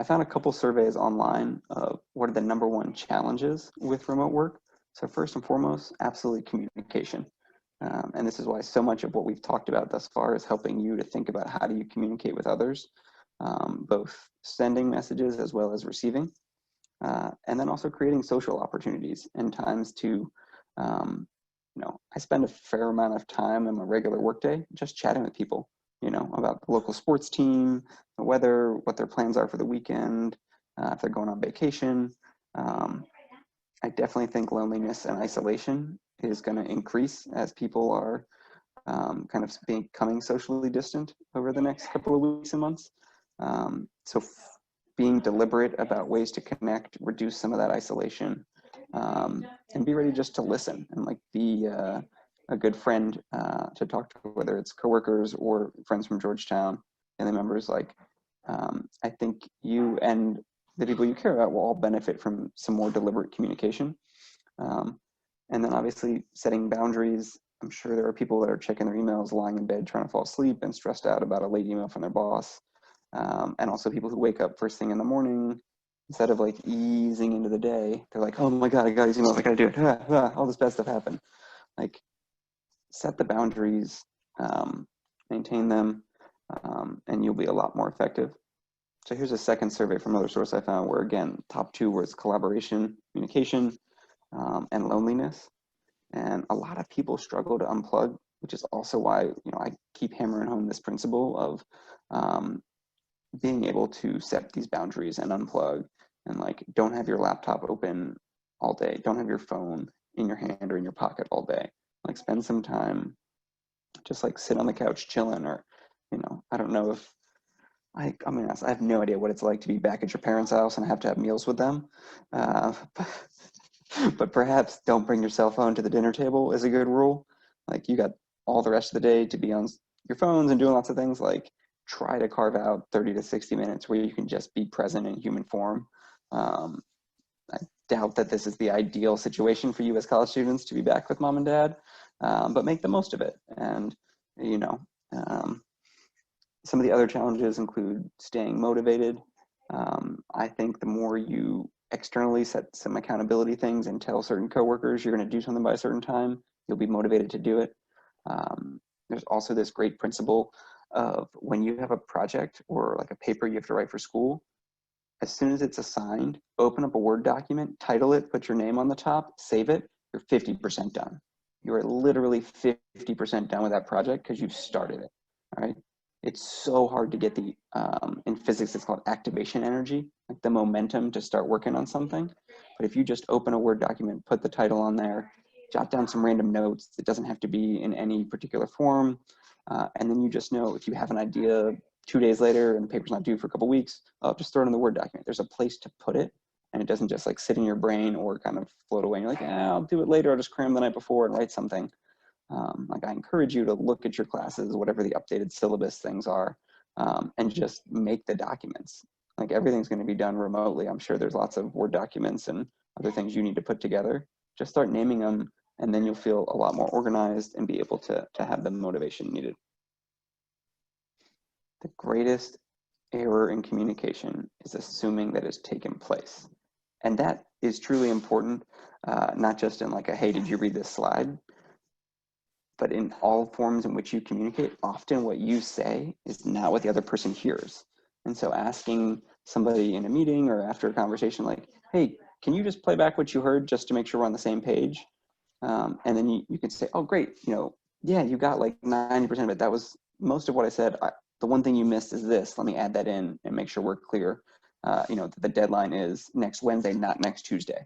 found a couple surveys online of what are the #1 challenges with remote work. So first and foremost, absolutely communication. And this is why so much of what we've talked about thus far is helping you to think about how do you communicate with others, both sending messages as well as receiving. And then also creating social opportunities and times to, I spend a fair amount of time in my regular workday just chatting with people, about the local sports team, the weather, what their plans are for the weekend, if they're going on vacation. I definitely think loneliness and isolation is going to increase as people are kind of becoming socially distant over the next couple of weeks and months. So being deliberate about ways to connect, reduce some of that isolation, and be ready just to listen and be a good friend to talk to, whether it's coworkers or friends from Georgetown, family members. I think you and the people you care about will all benefit from some more deliberate communication. And then obviously setting boundaries. I'm sure there are people that are checking their emails, lying in bed, trying to fall asleep and stressed out about a late email from their boss. And also people who wake up first thing in the morning, instead of easing into the day, they're like, oh my God, I got these emails, I gotta do it. All this bad stuff happened. Set the boundaries, maintain them, and you'll be a lot more effective. So here's a second survey from another source I found where, again, top 2 was collaboration, communication, and loneliness. And a lot of people struggle to unplug, which is also why, I keep hammering home this principle of being able to set these boundaries and unplug, and don't have your laptop open all day. Don't have your phone in your hand or in your pocket all day. Spend some time, just sit on the couch chilling, or, I don't know if, I mean, I have no idea what it's like to be back at your parents' house and have to have meals with them. But perhaps don't bring your cell phone to the dinner table is a good rule. You got all the rest of the day to be on your phones and doing lots of things. Try to carve out 30 to 60 minutes where you can just be present in human form. I doubt that this is the ideal situation for you as college students to be back with mom and dad, but make the most of it. And, some of the other challenges include staying motivated. I think the more you externally set some accountability things and tell certain coworkers you're going to do something by a certain time, you'll be motivated to do it. There's also this great principle of when you have a project or a paper you have to write for school, as soon as it's assigned, open up a Word document, title it, put your name on the top, save it, you're 50% done. You are literally 50% done with that project because you've started it, all right? It's so hard to get in physics, it's called activation energy, the momentum to start working on something. But if you just open a Word document, put the title on there, jot down some random notes, it doesn't have to be in any particular form. And then you just know if you have an idea 2 days later and the paper's not due for a couple weeks, just throw it in the Word document. There's a place to put it, and it doesn't just sit in your brain or kind of float away. And you're I'll do it later. I'll just cram the night before and write something. I encourage you to look at your classes, whatever the updated syllabus things are, and just make the documents. Everything's going to be done remotely. I'm sure there's lots of Word documents and other things you need to put together. Just start naming them, and then you'll feel a lot more organized and be able to have the motivation needed. The greatest error in communication is assuming that it's taken place. And that is truly important, not just in a, hey, did you read this slide? But in all forms in which you communicate, often what you say is not what the other person hears. And so asking somebody in a meeting or after a conversation hey, can you just play back what you heard just to make sure we're on the same page? And then you can say, oh, great, yeah, you got 90% of it. That was most of what I said. The one thing you missed is this. Let me add that in and make sure we're clear, that the deadline is next Wednesday, not next Tuesday.